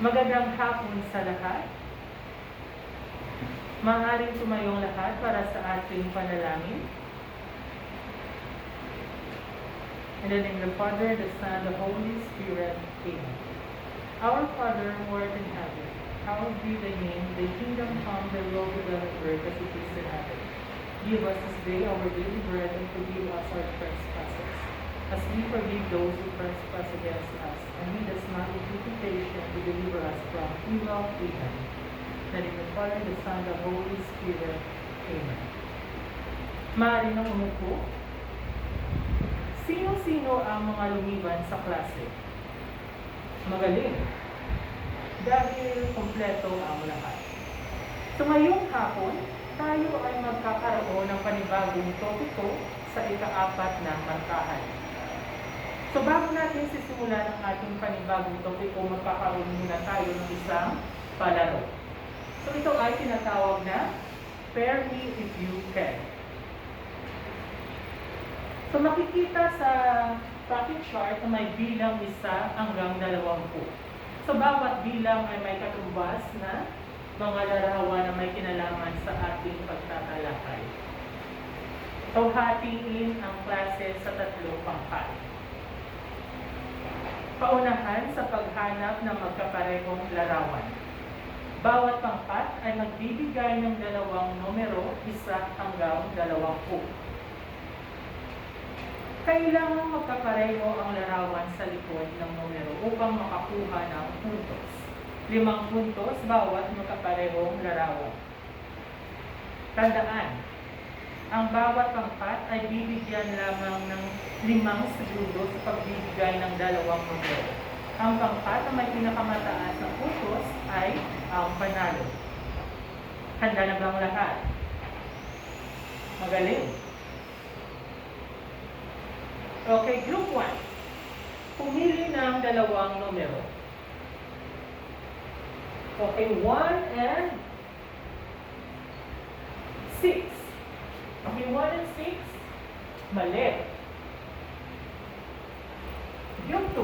Magandang hapon sa lahat. Maaaring tumayong lahat para sa ating panalangin. In the name of the Father, the Son, the Holy Spirit. Amen. Our Father, who art in heaven, hallowed be thy name. Thy kingdom come, thy will be done on earth as it is in heaven. Give us this day our daily bread, and forgive us our trespasses, as we forgive those who trespass against us. And lead us not into temptation, to deliver us from evil. Amen. In the name of the Father, the Son, the Holy Spirit. Amen. Maaari nang umupo. Sino-sino ang mga lumiban sa klase? Magaling. Dahil kompleto ang lahat. So ngayong hapon, tayo ay magkakaroon ng panibagong topiko sa ika-4 na markahan. So bago natin sisimulan ang ating panibagong topiko, magkakaroon muna tayo ng isang palaro. So ito ay tinatawag na Pair Me If You Can. So makikita sa tracking chart na may bilang 1 hanggang 20. So bawat bilang ay may katumbas na mga larawan na may kinalaman sa ating pagtatalakay. So hatiin ang klase sa 3 pangkat. Paunahan sa paghanap ng magkaparehong larawan. Bawat pangkat ay magbibigay ng 2 numero, 1 hanggang 20. Kailangan magkapareho ang larawan sa likod ng numero upang makakuha ng puntos. 5 puntos bawat magkaparehong larawan. Tandaan, ang bawat pangkat ay bibigyan lamang ng 5 segundo sa pagbibigay ng 2 numero. Ang pangkat na may pinakamataas na puntos ay ang panalo. Handa na bang lahat? Magaling! Okay, group 1. Pumili ng 2 numero. Okay, 1 and 6. Okay, 1 and 6. Mali. Group 2.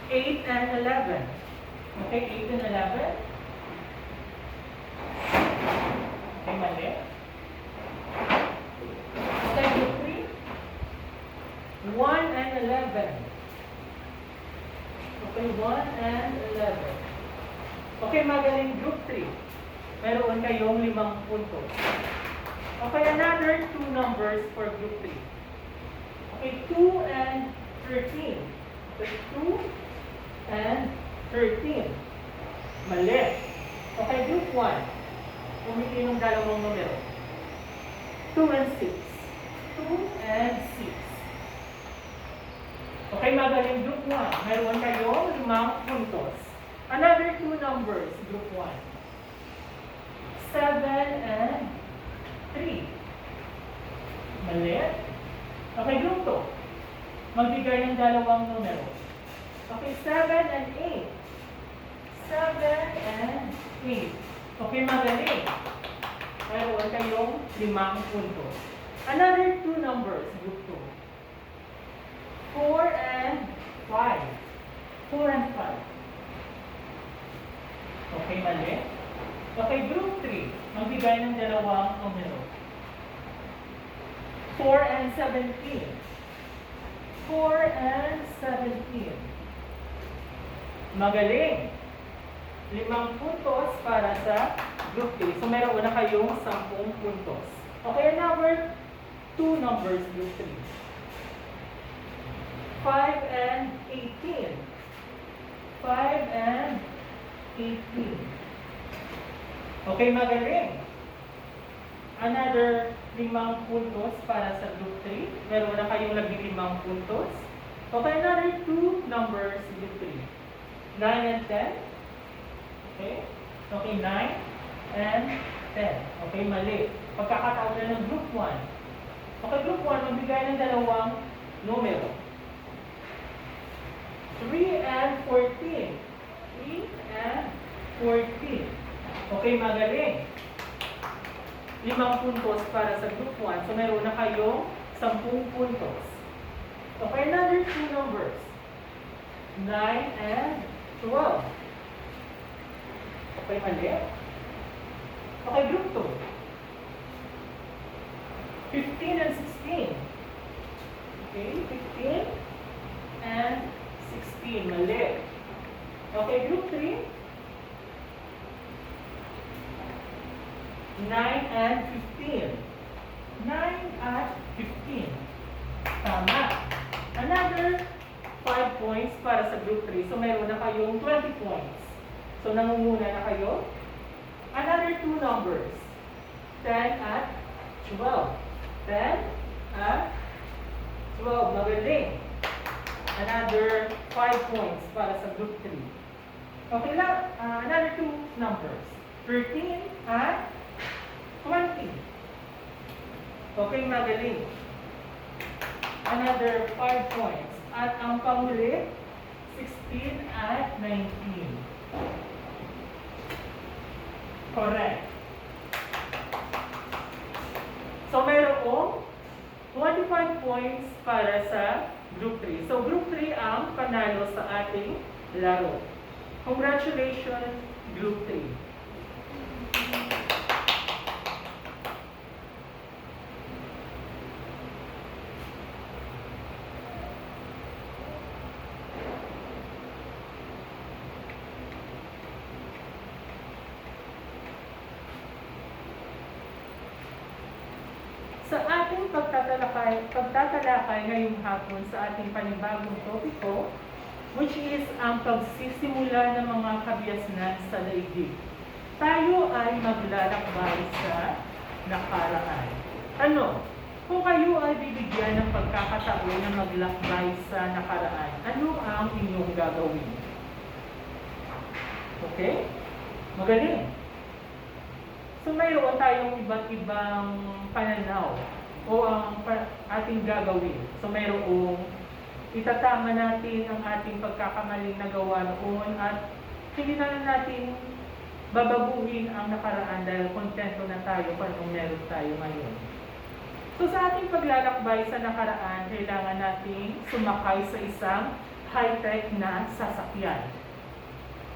8 and 11. Okay, 8 and 11. Okay, mali. Okay, group 3. 1 and 11. Okay, 1 and 11. Okay, magaling group 3. Meron kayong 5 puntos. Okay, another 2 numbers for group 3. Okay, 2 and 13. Okay, 2 and 13. Mali. Okay, group 1. Pumili ng 2 numero. 2 and 6. 2 and 6. Okay, magaling group 1. Meron kayong 5 puntos. Another 2 numbers, group 1. 7 and 3. Mali. Okay, group 2. Magbigay ng 2 numero. Okay, 7 and 8. 7 and 8. Okay, magaling. Meron kayong 5 puntos. Another 2 numbers, group 2. 4 and 5. 4 and 5. Okay, mali. Okay, group 3. Magbigay ng 2 numero. 4 and 17. 4 and 17. Magaling. 5 puntos para sa group 3. So, meron na kayong 10 puntos. Okay, another 2 numbers, group 3. 5 and 18. 5 and 18. Okay, magaling. Another 5 puntos para sa group 3. Meron na kayong 15 puntos. Okay, another 2 numbers, group 3. 9 and 10. Okay? Okay, 9 and 10. Okay, mali. Pagkakataon na ng group 1. Okay, group 1, magbigay ng 2 numero. 3 and 14. 3 and 14. Okay, magaling. 5 puntos para sa group 1. So, meron na kayong 10 puntos. Okay, another 2 numbers. 9 and 12. Okay, mali. Okay, group 2. 15 and 16. Okay, 15 and 16. Mali. Okay, group 3. 9 and 15. 9 at 15. Tama. Another 5 points para sa group 3. So, meron na kayong 20 points. So, nangunguna na kayo. Another 2 numbers. 10 at 12. 10 at 12. Magaling. Another 5 points para sa group 3. Okay lang. Another 2 numbers. 13 at 20. Okay, magaling. Another 5 points. At ang panghuli, 16 at 19. Correct. So, mayroong 25 points para sa Group 3. So, Group 3 ang panalo sa ating laro. Congratulations, Group 3. Sa ating pagtatalakay ngayong hapon sa ating panibagong topiko, which is ang pagsisimula ng mga kabiasnan sa daigdig. Tayo ay maglalakbay sa nakaraan. Ano? Kung kayo ay bibigyan ng pagkakataon na maglakbay sa nakaraan, ano ang inyong gagawin? Okay? Magaling. So, mayroon tayong iba't ibang pananaw o ang ating gagawin. So, mayroong itatama natin ang ating pagkakamaling nagawa noon at hindi na natin babaguhin ang nakaraan dahil kontento na tayo kung anong meron tayo ngayon. So, sa ating paglalakbay sa nakaraan, kailangan nating sumakay sa isang high-tech na sasakyan.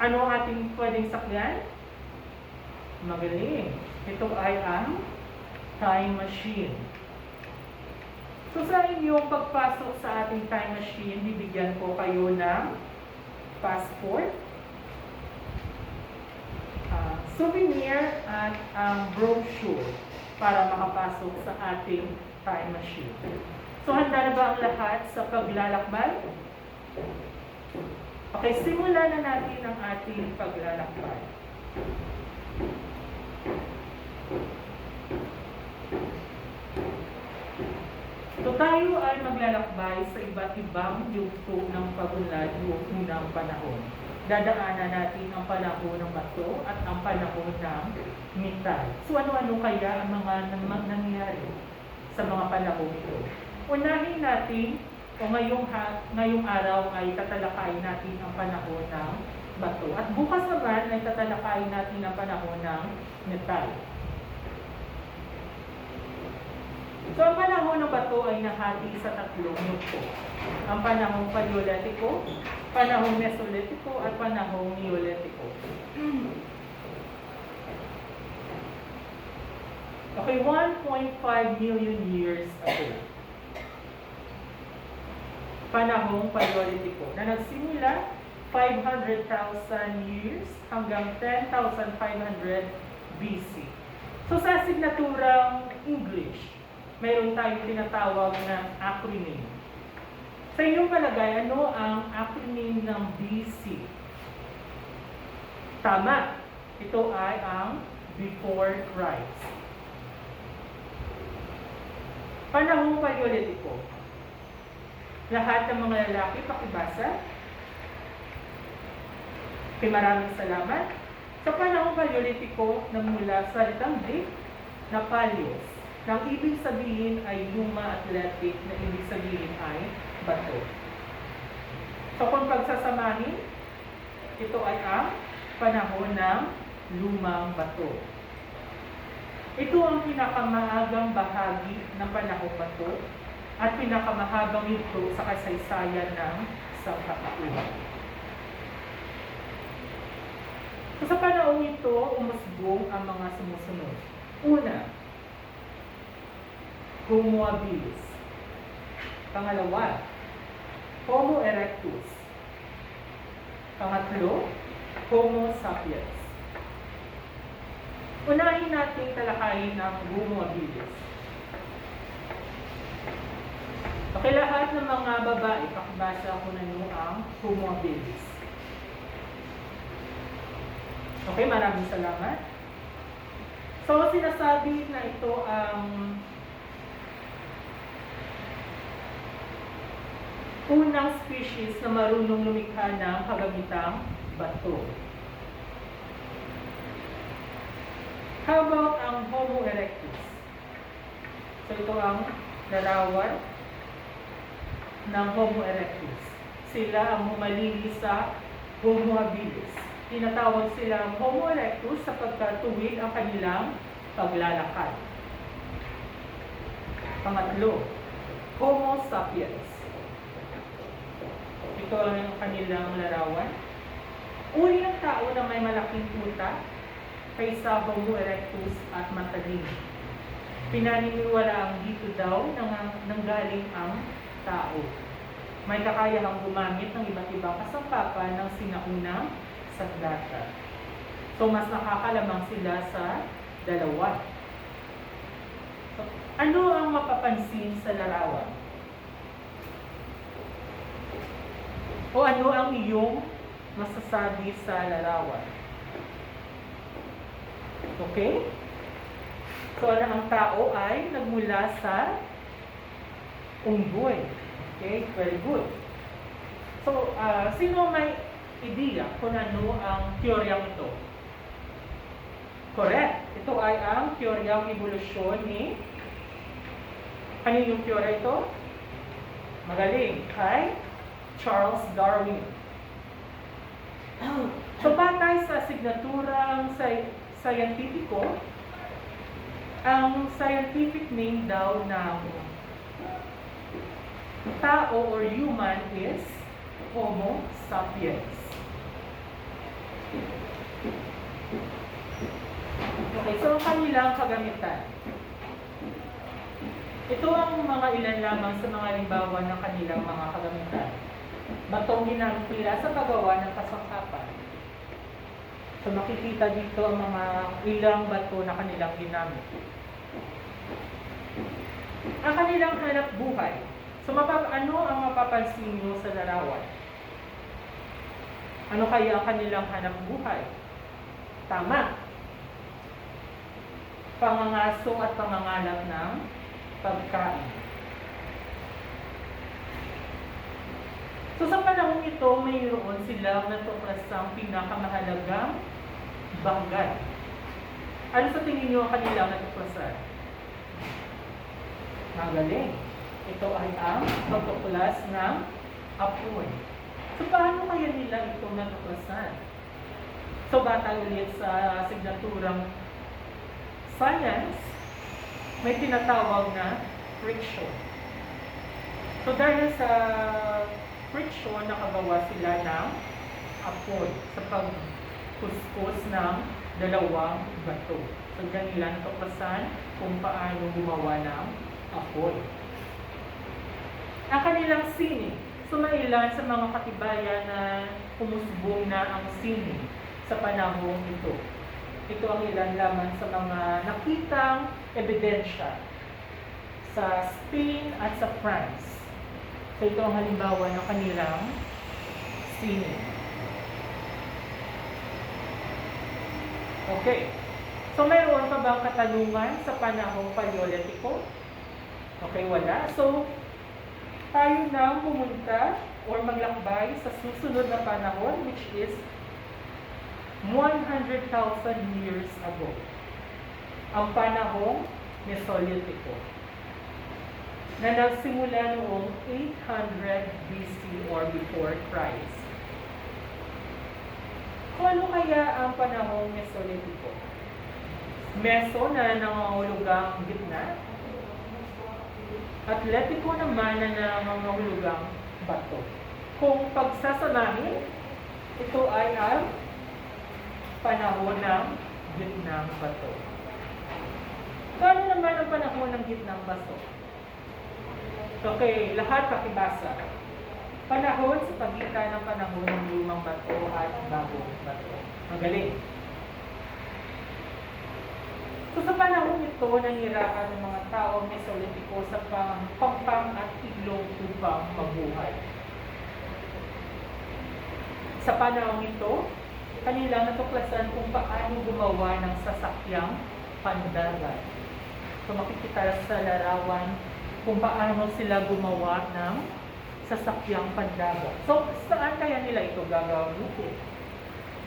Ano ang ating pwedeng sakyan? Magaling. Ito ay ang time machine. So, sa inyong pagpasok sa ating time machine, bibigyan ko kayo ng passport, souvenir at brochure para makapasok sa ating time machine. So, handa na ba ang lahat sa paglalakbay? Okay, simulan na natin ang ating paglalakbay. So, tayo ay maglalakbay sa iba't ibang yugto ng pagunlad o unang panahon. Dadaanan natin ang panahon ng bato at ang panahon ng metal. So, ano-ano kaya ang mga nangyari sa mga panahon ito? Unahin natin, o ngayong araw ay tatalakayin natin ang panahon ng bato. At bukas naman ay tatalakayin natin ang panahon ng metal. So, ang panahon ng bato ay nahati sa tatlong yugto. Ang panahong Paleolitiko, panahong Mesolitiko, at panahong Neolitiko. Okay, 1.5 million years ago. Panahong Paleolitiko na nagsimula 500,000 years hanggang 10,500 BC. So, sa asignaturang English, mayroon tayong tinatawag na acronym. Sa inyong palagay, ano ang acronym ng BC? Tama. Ito ay ang before Christ. Panahong Paleolitiko. Lahat ng mga lalaki, pakibasa. Okay, maraming salamat. Sa panahong Paleolitiko, nagmula sa salitang Greek na paleos. Nang ibig sabihin ay luma, athletic, na ibig sabihin ay bato. So, kung pagsasamahin, ito ay ang panahon ng lumang bato. Ito ang pinakamaagang bahagi ng panahong bato at pinakamahabang yugto sa kasaysayan ng sangkatauhan. So, sa panahon ito, umusbong ang mga sumusunod. Una, Homo habilis. Pangalawa, Homo erectus. Pangatlo, Homo sapiens. Unahin natin talakayin ang Homo habilis. Okay, lahat ng mga babae, pakibasa ko na nyo ang Homo habilis. Okay, maraming salamat. So, sinasabi na ito ang unang species na marunong lumikha ng kagamitang bato. How about ang Homo erectus? So, ito ang larawan ng Homo erectus. Sila ang humalili sa Homo habilis. Tinatawag silang Homo erectus sapagkat tuwid ang kanilang paglalakad. Pangatlo, Homo sapiens. Ito ang kanilang larawan. Uri ng tao na may malaking tuta kaysa Homo erectus at matalim. Pinaniniwalaang dito daw nanggaling ang tao. May kakayahang gumamit ng iba't ibang kasangkapan ng sinaunang sandata. So, mas nakakalamang sila sa dalawa. So, ano ang mapapansin sa larawan? O ano ang iyong masasabi sa larawan? Okay? So, ang tao ay nagmula sa unggoy. Okay? Very good. So, sino may ideya kung ano ang teoryang ito? Correct. Ito ay ang teoryang evolusyon ni... Kanino yung teorya ito? Magaling. Kay Charles Darwin. So, batay sa signaturang scientifico, ang scientific name daw ng tao or human is Homo sapiens. Okay, so kanilang kagamitan. Ito ang mga ilan lamang sa mga halimbawa ng kanilang mga kagamitan. Batong ginamit nila sa paggawa ng kasangkapan. So makikita dito ang mga ilang bato na kanilang ginamit. Ang kanilang hanap buhay. So ano ang mapapansin nyo sa larawan? Ano kaya ang kanilang hanap buhay? Tama. Pangangaso at pangangalap ng pagkain. So sa panahon ito, mayroon silang natukrasang pinakamahalagang banggad. Ano sa tingin nyo ang kanilang natuklasan? Magaling. Ito ay ang pagtuklas ng apoy. So paano kaya nila ito natuklasan? So batay ulit sa signaturang science, may tinatawag na friction. So dahil sa friction, nakagawa sila ng apoy sa pagkuskus ng dalawang bato. So dyan nila natuklasan kung paano gumawa ng apoy. Ang kanilang sining. So may ilan sa mga katibayan na umusbong na ang sining sa panahon ito. Ito ang ilan lamang sa mga nakitang ebidensya sa Spain at sa France. So ito ang halimbawa ng kanilang sining. Okay. So mayroon pa bang katanungan sa panahong Paleolitiko? Okay, wala. So tayo na pumunta or maglakbay sa susunod na panahon, which is 100,000 years ago. Ang panahong Mesolitiko na nagsimula noong 800 BC or before Christ. Kung ano kaya ang panahong Mesolitiko? Meso na nangangahulugang gitna, Atletico naman na nangangahulugang bato. Kung pagsasamahin, ito ay ang panahon ng gitnang bato. Gaano naman ang panahon ng gitnang bato? Okay, lahat pakibasa. Panahon sa pagitan ng panahon ng lumang bato at bagong bato. Magaling. So sa panahon ito, nangyirakan ng mga tao Mesolitiko sa pangpang at iglong upang mabuhay. Sa panahon ito, kanilang natuklasan kung paano gumawa ng sasakyang pandagat. So makikita sa larawan kung paano sila gumawa ng sasakyang pandagat. So saan kaya nila ito gagamitin?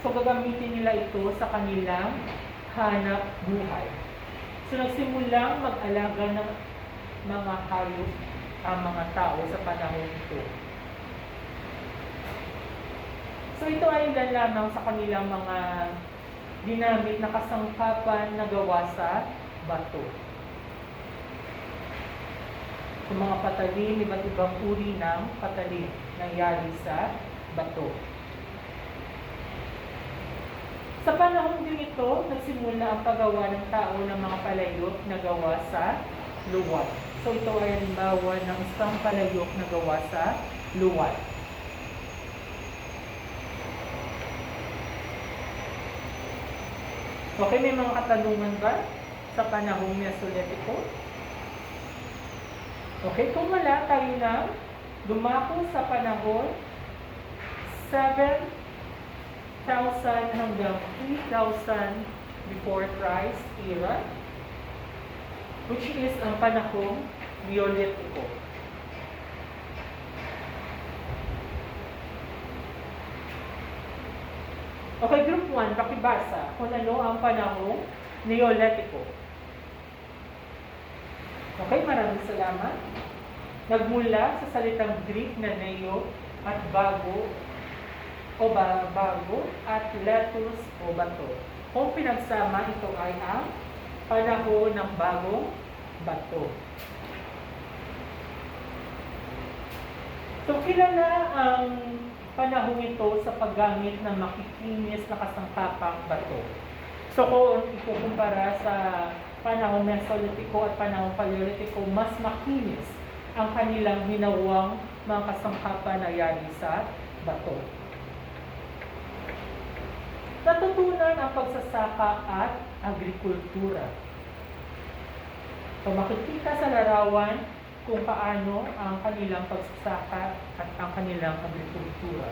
So gagamitin nila ito sa kanilang hanap buhay. So nagsimulang mag-alaga ng mga hayop ang mga tao sa panahon ito. So ito ay ilan lamang sa kanilang mga ginamit na kasangkapan na gawa sa bato. So mga patalim, iba't ibang uri ng patalim nangyari sa bato. Sa panahon din ito, nagsimula ang paggawa ng tao ng mga palayok na gawa sa luwad. So ito ay halimbawa ng isang palayok na gawa sa luwad. Okay, may mga katanungan ba sa panahong Mesolitiko? Okay, kung wala, tayo na dumako sa panahon 7,000 hanggang 3,000 before Christ era, which is ang panahong Neolitiko. Okay, group 1, pakibasa kung ano ang panahong Neolitiko. Okay, maraming salamat. Nagmula sa salitang Greek na neo at bago o bago at letus o bato. Kung pinagsama, ito ay ang panahon ng bagong bato. So, kilala ang panahon ito sa paggamit ng makikinis na kasangkapang bato. So, kung ikukumpara sa panahon Mesolitiko at panahon Paleolitiko, mas makinis ang kanilang ginawang mga kasangkapan na yari sa bato. Natutunan ang pagsasaka at agrikultura. So, makikita sa larawan kung paano ang kanilang pagsasaka at ang kanilang agrikultura.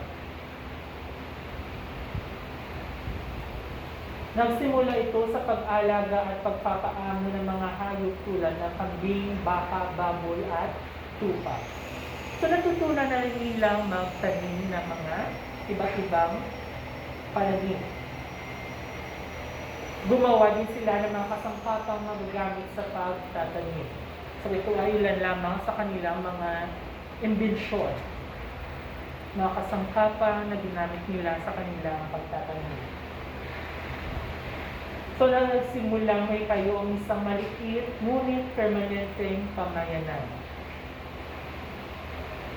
Nagsimula ito sa pag-alaga at pagpapaamo ng mga hayop tulad ng kambing, baka, baboy at tupa. So natutunan na rin nilang magtanim ng mga iba't ibang pananim. Gumawa din sila ng mga kasangkapang magagamit sa pagtatanim. So ito ay ilan lamang sa kanilang mga imbensyon, mga kasangkapan na ginamit nila sa kanilang pagtatanim. So nagsimulang may kayo ang isang maliit ngunit permanenteng pamayanan.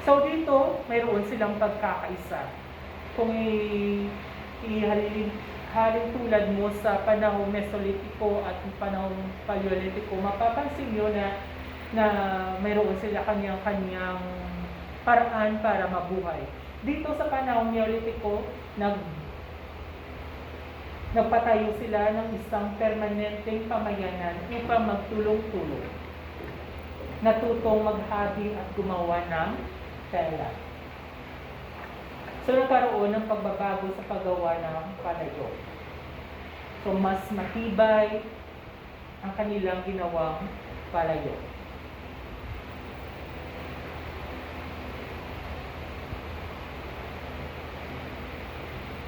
So dito, mayroon silang pagkakaisa. Kung ihalin tulad mo sa panahong Mesolitiko at panahong Paleolitiko, mapapansin nyo na mayroon sila kanyang paraan para mabuhay. Dito sa panahong Neolitiko, nagpatayo sila ng isang permanenteng pamayanan upang magtulong-tulong. Natutong maghabi at gumawa ng tela. So nagkaroon ng pagbabago sa paggawa ng palayok. So mas matibay ang kanilang ginawang palayok.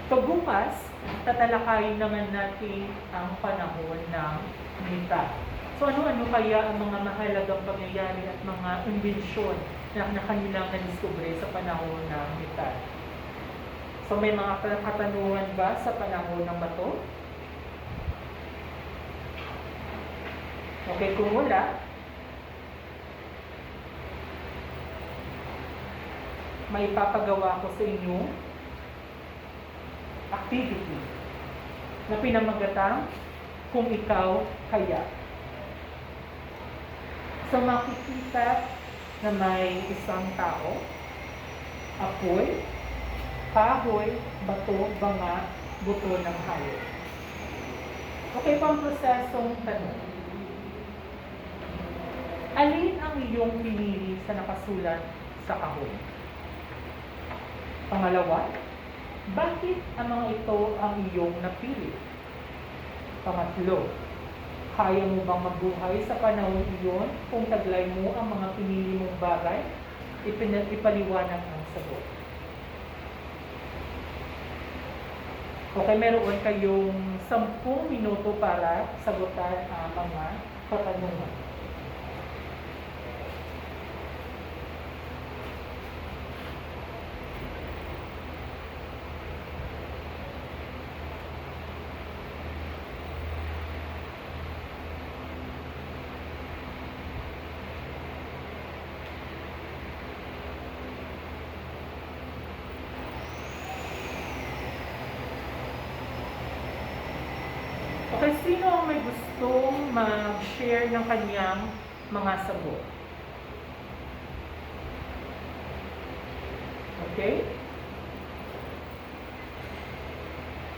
So bukas, tatalakayin naman natin ang panahon ng Mita. So ano-ano kaya ang mga mahalagang pangyayari at mga imbensyon na kanilang na-discover sa panahon ng Mita? So may mga katanungan ba sa panahon ng bato? Okay, kung wala, maipapagawa ko sa inyo activity na pinamagatang kung ikaw kaya. So makikita na may isang tao, apoy, kahoy, bato, banga, buto ng hayop. Okay, pang prosesong tanong. Alin ang iyong pinili sa nakasulat sa kahon? Pangalawa, bakit ang mga ito ang iyong napili? Pangatlo, kaya mo bang mabuhay sa panahon iyon kung taglay mo ang mga pinili mong bagay? Ipaliwanag ang sagot. Okay, meron kayong 10 minuto para sagutan ang mga katanungan. Okay, sino ang may gustong mag-share ng kanyang mga sagot? Okay?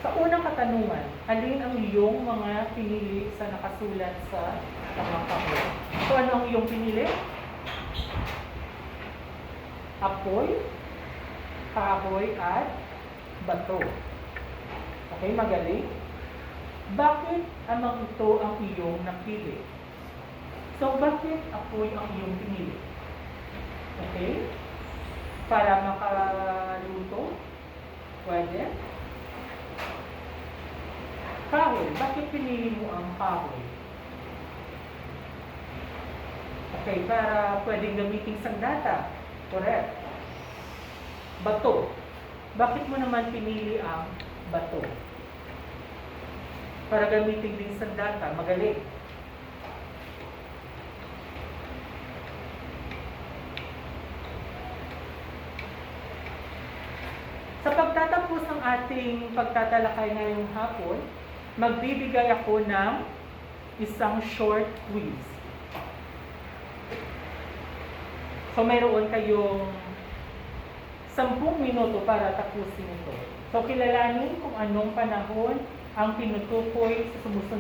Sa unang katanungan, alin ang iyong mga pinili sa nakasulat sa mga kahon? So, ano ang iyong pinili? Apoy, kahoy, at bato. Okay, magaling. Bakit amang ito ang iyong napili? So, bakit apoy ang iyong pinili? Okay? Para makaluto? Pwede? Kahoy. Bakit pinili mo ang kahoy? Okay, para pwedeng gamitin sandata. Correct. Bato. Bakit mo naman pinili ang bato? Para gamitin din sandata. Magaling. Sa pagtatapos ng ating pagtatalakay ngayong hapon, magbibigay ako ng isang short quiz. So mayroon kayong 10 minuto para tapusin ito. So kilalanin kung anong panahon ang tinutukoy sa sumusunod